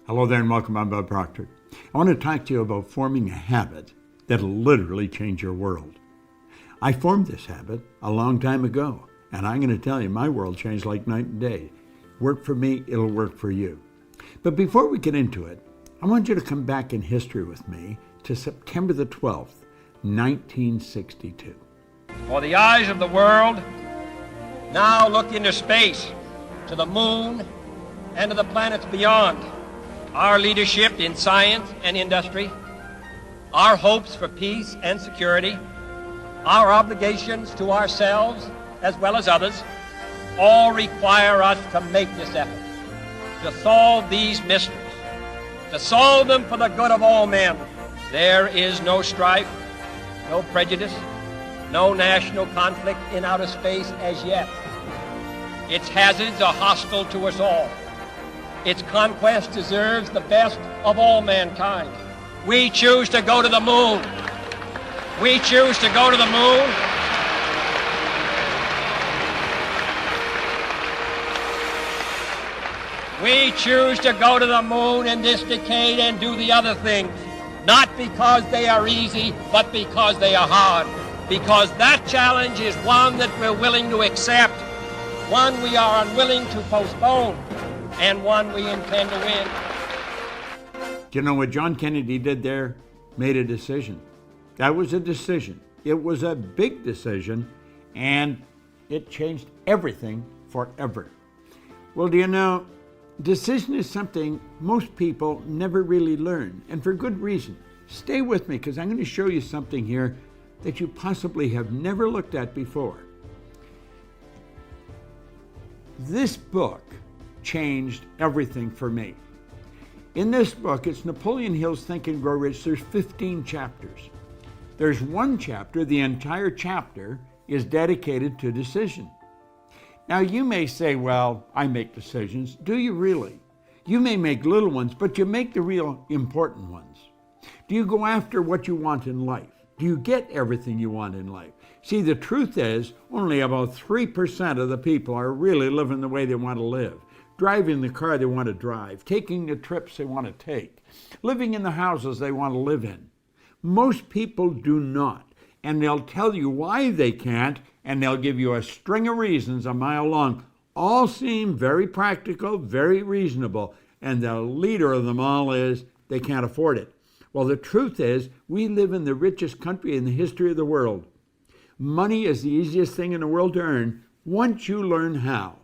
Hello there and welcome. I'm Bob Proctor. I want to talk to you about forming a habit that'll literally change your world. I formed this habit a long time ago, and I'm going to tell you, my world changed like night and day. Work for me, it'll work for you. But before we get into it, I want you to come back in history with me to September the 12th, 1962. For the eyes of the world now look into space, to the moon, and to the planets beyond. Our leadership in science and industry, our hopes for peace and security, our obligations to ourselves as well as others, all require us to make this effort, to solve these mysteries, to solve them for the good of all men. There is no strife, no prejudice, no national conflict in outer space as yet. Its hazards are hostile to us all. Its conquest deserves the best of all mankind. We choose to go to the moon. We choose to go to the moon. We choose to go to the moon in this decade and do the other things, not because they are easy, but because they are hard. Because that challenge is one that we're willing to accept, one we are unwilling to postpone, and one we intend to win. Do you know what John Kennedy did there? Made a decision. That was a decision. It was a big decision, and it changed everything forever. Well, do you know, decision is something most people never really learn, and for good reason. Stay with me, because I'm going to show you something here that you possibly have never looked at before. This book changed everything for me. In this book, it's Napoleon Hill's Think and Grow Rich. There's 15 chapters. There's one chapter, the entire chapter is dedicated to decision. Now you may say, well, I make decisions. Do you really? You may make little ones, but you make the real important ones. Do you go after what you want in life? Do you get everything you want in life? See, the truth is, only about 3% of the people are really living the way they want to live, driving the car they want to drive, taking the trips they want to take, living in the houses they want to live in. Most people do not, and they'll tell you why they can't, and they'll give you a string of reasons a mile long. All seem very practical, very reasonable, and the leader of them all is they can't afford it. Well, the truth is, we live in the richest country in the history of the world. Money is the easiest thing in the world to earn once you learn how.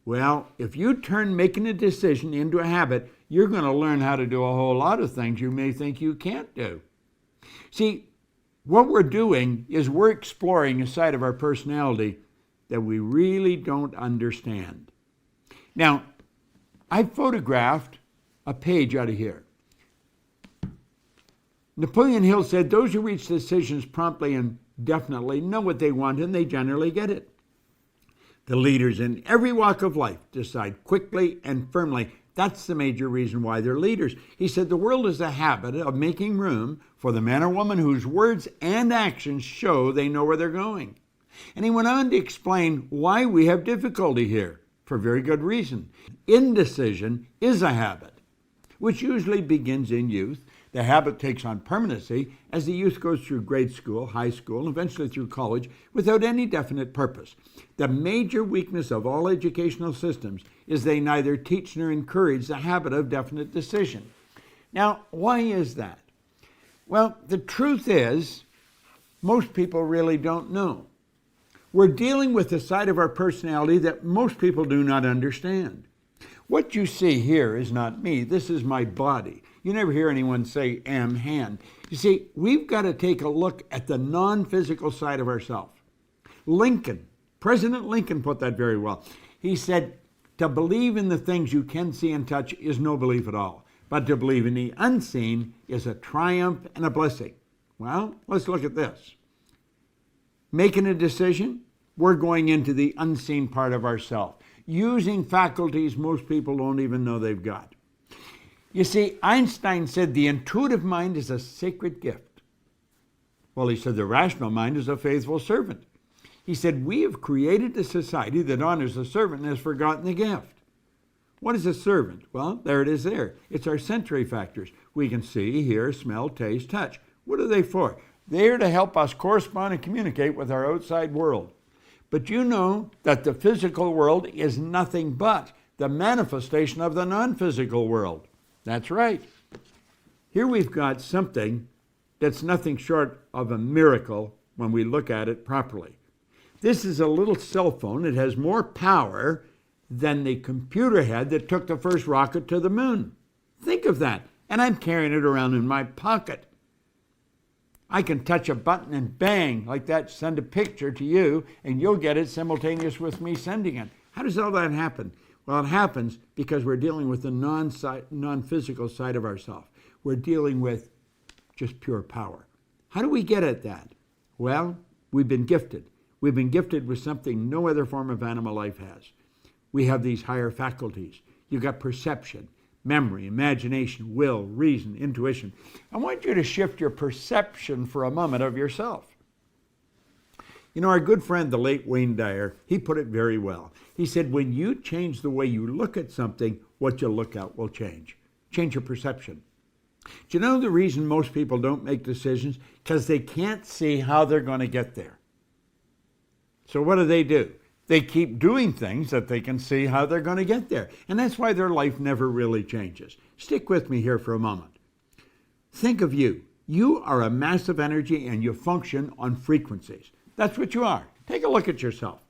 Well, if you turn making a decision into a habit, you're going to learn how to do a whole lot of things you may think you can't do. See, what we're doing is we're exploring a side of our personality that we really don't understand. Now, I photographed a page out of here. Napoleon Hill said, those who reach decisions promptly and definitely know what they want, and they generally get it. The leaders in every walk of life decide quickly and firmly. That's the major reason why they're leaders. He said the world is a habit of making room for the man or woman whose words and actions show they know where they're going. And he went on to explain why we have difficulty here, for very good reason. Indecision is a habit, which usually begins in youth. The habit takes on permanency as the youth goes through grade school, high school, and eventually through college without any definite purpose. The major weakness of all educational systems is they neither teach nor encourage the habit of definite decision. Now, why is that? Well, the truth is, most people really don't know. We're dealing with a side of our personality that most people do not understand. What you see here is not me. This is my body. You never hear anyone say, am hand. You see, we've got to take a look at the non-physical side of ourselves. President Lincoln put that very well. He said, to believe in the things you can see and touch is no belief at all. But to believe in the unseen is a triumph and a blessing. Well, let's look at this. Making a decision, we're going into the unseen part of ourselves, using faculties most people don't even know they've got. You see, Einstein said the intuitive mind is a sacred gift. Well, he said the rational mind is a faithful servant. He said we have created a society that honors the servant and has forgotten the gift. What is a servant? Well, there it is there. It's our sensory factors. We can see, hear, smell, taste, touch. What are they for? They're to help us correspond and communicate with our outside world. But you know that the physical world is nothing but the manifestation of the non-physical world. That's right. Here we've got something that's nothing short of a miracle when we look at it properly. This is a little cell phone. It has more power than the computer had that took the first rocket to the moon. Think of that. And I'm carrying it around in my pocket. I can touch a button and bang, like that, send a picture to you, and you'll get it simultaneous with me sending it. How does all that happen? Well, it happens because we're dealing with the non-physical side of ourselves. We're dealing with just pure power. How do we get at that? Well, we've been gifted. We've been gifted with something no other form of animal life has. We have these higher faculties. You've got perception, memory, imagination, will, reason, intuition. I want you to shift your perception for a moment of yourself. You know, our good friend, the late Wayne Dyer, he put it very well. He said, when you change the way you look at something, what you look at will change. Change your perception. Do you know the reason most people don't make decisions? Because they can't see how they're going to get there. So what do? They keep doing things that they can see how they're going to get there. And that's why their life never really changes. Stick with me here for a moment. Think of you. You are a mass of energy and you function on frequencies. That's what you are. Take a look at yourself.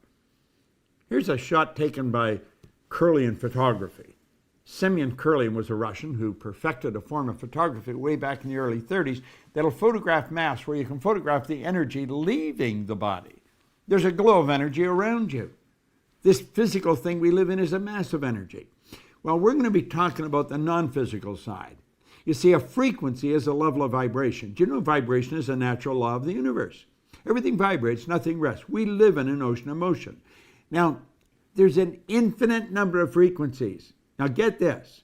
Here's a shot taken by Kirlian photography. Semyon Kirlian was a Russian who perfected a form of photography way back in the early 30s that'll photograph mass where you can photograph the energy leaving the body. There's a glow of energy around you. This physical thing we live in is a mass of energy. Well, we're going to be talking about the non-physical side. You see, a frequency is a level of vibration. Do you know vibration is a natural law of the universe? Everything vibrates, nothing rests. We live in an ocean of motion. Now, there's an infinite number of frequencies. Now get this.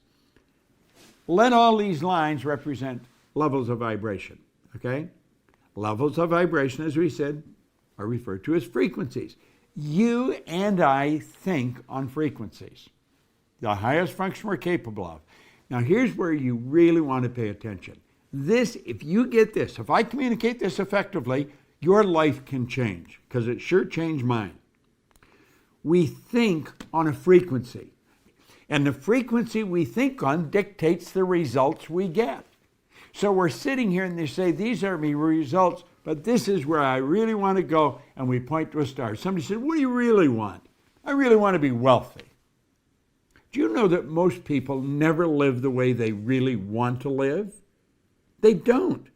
Let all these lines represent levels of vibration, okay? Levels of vibration, as we said, are referred to as frequencies. You and I think on frequencies. The highest function we're capable of. Now here's where you really want to pay attention. This, if you get this, if I communicate this effectively, your life can change, because it sure changed mine. We think on a frequency. And the frequency we think on dictates the results we get. So we're sitting here and they say, these are my results, but this is where I really want to go, and we point to a star. Somebody said, what do you really want? I really want to be wealthy. Do you know that most people never live the way they really want to live? They don't.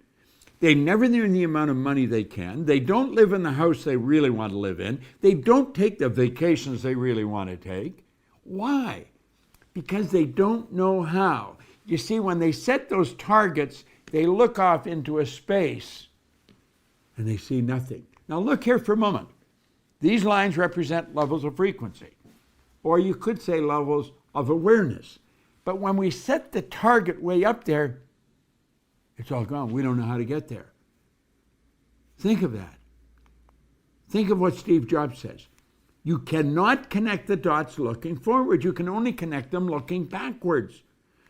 They never earn the amount of money they can. They don't live in the house they really want to live in. They don't take the vacations they really want to take. Why? Because they don't know how. You see, when they set those targets, they look off into a space and they see nothing. Now look here for a moment. These lines represent levels of frequency, or you could say levels of awareness. But when we set the target way up there, it's all gone. We don't know how to get there. Think of that. Think of what Steve Jobs says. You cannot connect the dots looking forward. You can only connect them looking backwards.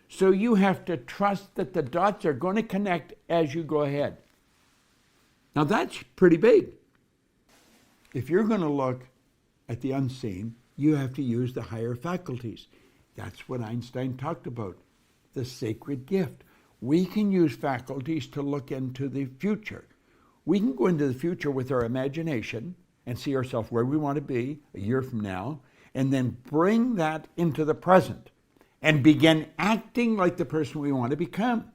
So you have to trust that the dots are going to connect as you go ahead. Now that's pretty big. If you're going to look at the unseen, you have to use the higher faculties. That's what Einstein talked about, the sacred gift. We can use faculties to look into the future. We can go into the future with our imagination and see ourselves where we want to be a year from now, and then bring that into the present and begin acting like the person we want to become.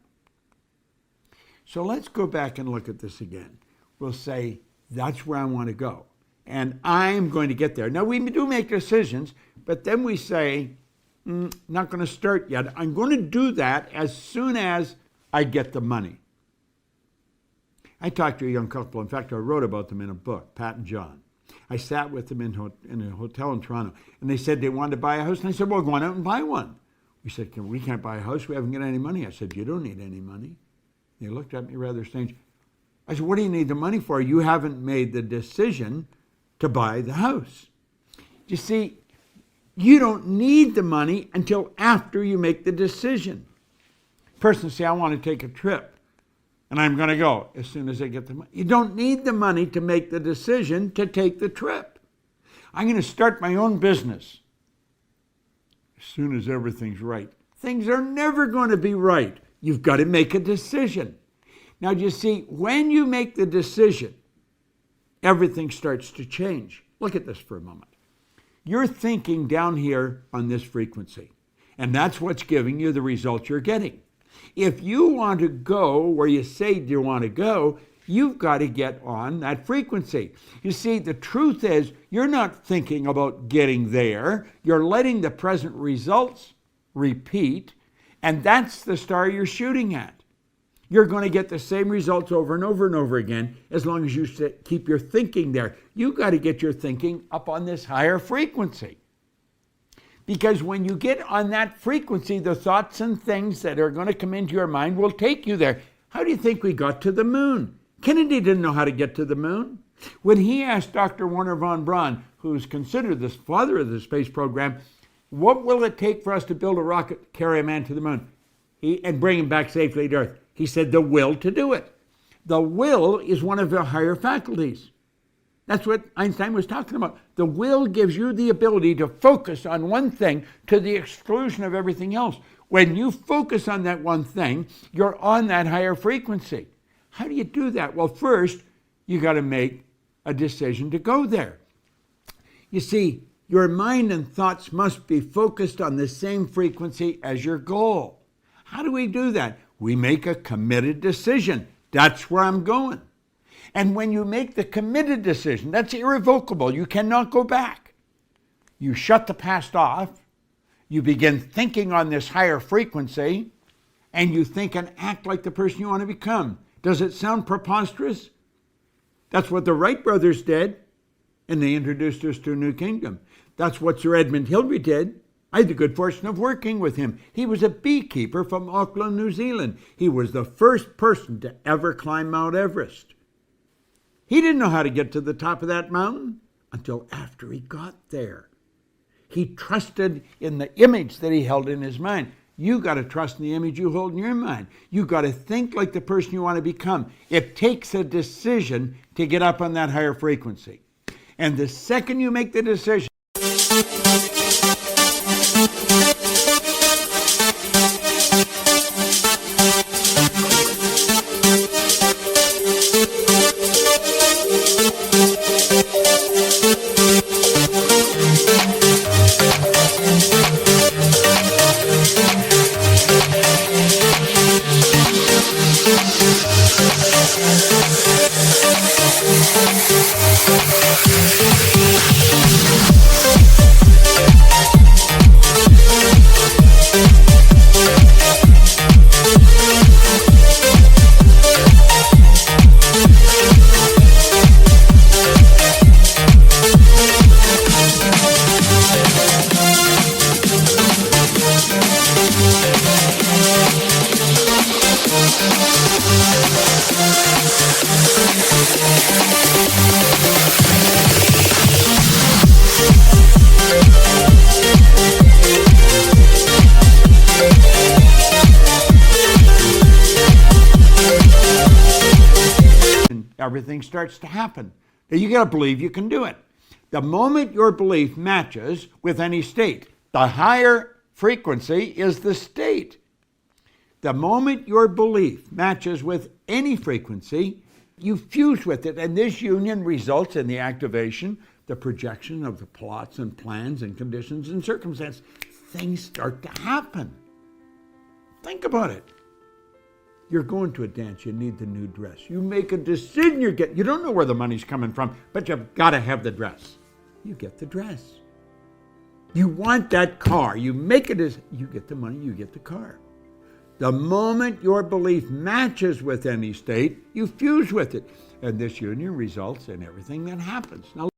So let's go back and look at this again. We'll say, that's where I want to go, and I'm going to get there. Now, we do make decisions, but then we say, not going to start yet. I'm going to do that as soon as I get the money. I talked to a young couple. In fact, I wrote about them in a book, Pat and John. I sat with them in a hotel in Toronto, and they said they wanted to buy a house. And I said, well, go on out and buy one. We said, we can't buy a house. We haven't got any money. I said, you don't need any money. They looked at me rather strange. I said, what do you need the money for? You haven't made the decision to buy the house. You see, You don't need the money until after you make the decision. Person say, I want to take a trip, and I'm going to go as soon as I get the money. You don't need the money to make the decision to take the trip. I'm going to start my own business as soon as everything's right. Things are never going to be right. You've got to make a decision. Now, do you see, when you make the decision, everything starts to change. Look at this for a moment. You're thinking down here on this frequency, and that's what's giving you the results you're getting. If you want to go where you say you want to go, you've got to get on that frequency. You see, the truth is, you're not thinking about getting there. You're letting the present results repeat, and that's the star you're shooting at. You're going to get the same results over and over and over again as long as you keep your thinking there. You've got to get your thinking up on this higher frequency. Because when you get on that frequency, the thoughts and things that are going to come into your mind will take you there. How do you think we got to the moon? Kennedy didn't know how to get to the moon. When he asked Dr. Wernher von Braun, who's considered the father of the space program, what will it take for us to build a rocket to carry a man to the moon and bring him back safely to Earth? He said, the will to do it. The will is one of the higher faculties. That's what Einstein was talking about. The will gives you the ability to focus on one thing to the exclusion of everything else. When you focus on that one thing, you're on that higher frequency. How do you do that? Well, first, you got to make a decision to go there. You see, your mind and thoughts must be focused on the same frequency as your goal. How do we do that? We make a committed decision. That's where I'm going. And when you make the committed decision, that's irrevocable. You cannot go back. You shut the past off. You begin thinking on this higher frequency, and you think and act like the person you want to become. Does it sound preposterous? That's what the Wright brothers did, and they introduced us to a new kingdom. That's what Sir Edmund Hillary did. I had the good fortune of working with him. He was a beekeeper from Auckland, New Zealand. He was the first person to ever climb Mount Everest. He didn't know how to get to the top of that mountain until after he got there. He trusted in the image that he held in his mind. You got to trust in the image you hold in your mind. You got to think like the person you want to become. It takes a decision to get up on that higher frequency. And the second you make the decision, everything starts to happen. Now you got to believe you can do it. The moment your belief matches with any state, the higher frequency is the state. The moment your belief matches with any frequency, you fuse with it, and this union results in the activation, the projection of the plots and plans and conditions and circumstances. Things start to happen. Think about it. You're going to a dance, you need the new dress. You make a decision, you don't know where the money's coming from, but you've got to have the dress. You get the dress. You want that car, you make it as, you get the money, you get the car. The moment your belief matches with any state, you fuse with it. And this union results in everything that happens. Now,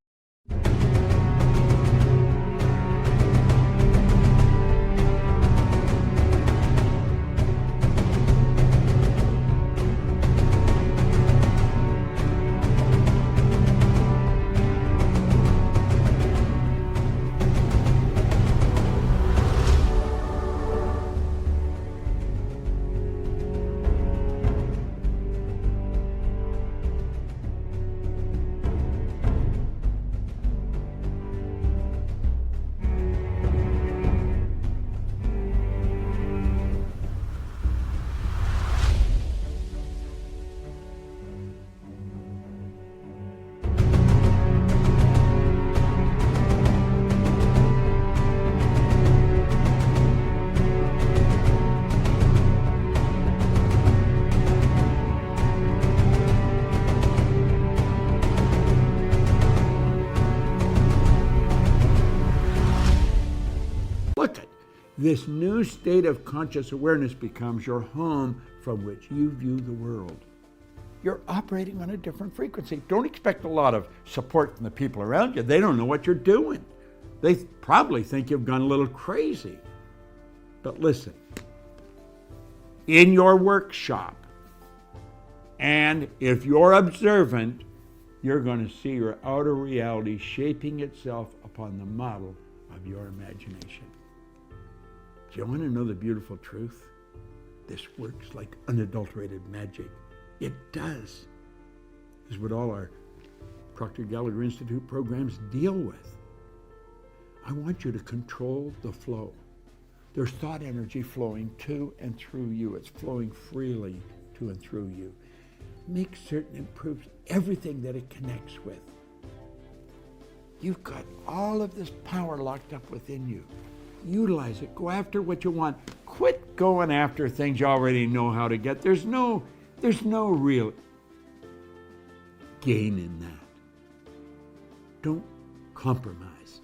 This new state of conscious awareness becomes your home from which you view the world. You're operating on a different frequency. Don't expect a lot of support from the people around you. They don't know what you're doing. They probably think you've gone a little crazy. But listen, in your workshop, and if you're observant, you're going to see your outer reality shaping itself upon the model of your imagination. Do you want to know the beautiful truth? This works like unadulterated magic. It does. Is what all our Proctor Gallagher Institute programs deal with. I want you to control the flow. There's thought energy flowing to and through you. It's flowing freely to and through you. Make certain it proves everything that it connects with. You've got all of this power locked up within you. Utilize it. Go after what you want. Quit going after things you already know how to get. There's no real gain in that. Don't compromise.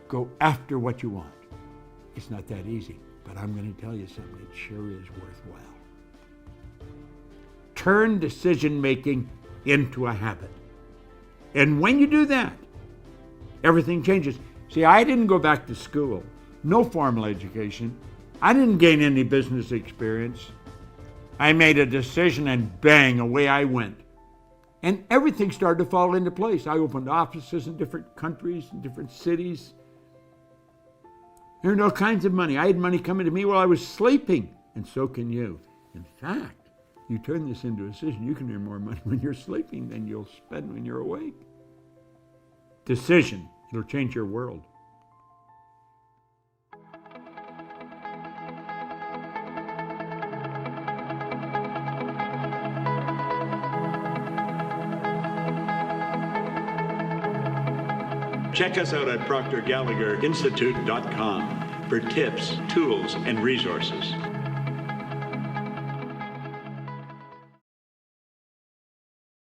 Go after what you want. It's not that easy, but I'm going to tell you something. It sure is worthwhile. Turn decision-making into a habit. And when you do that, everything changes. See, I didn't go back to school. No formal education. I didn't gain any business experience. I made a decision and bang, away I went. And everything started to fall into place. I opened offices in different countries, in different cities. Earned all kinds of money. I had money coming to me while I was sleeping, and so can you. In fact, you turn this into a decision, you can earn more money when you're sleeping than you'll spend when you're awake. Decision. It'll change your world. Check us out at ProctorGallagherInstitute.com for tips, tools, and resources.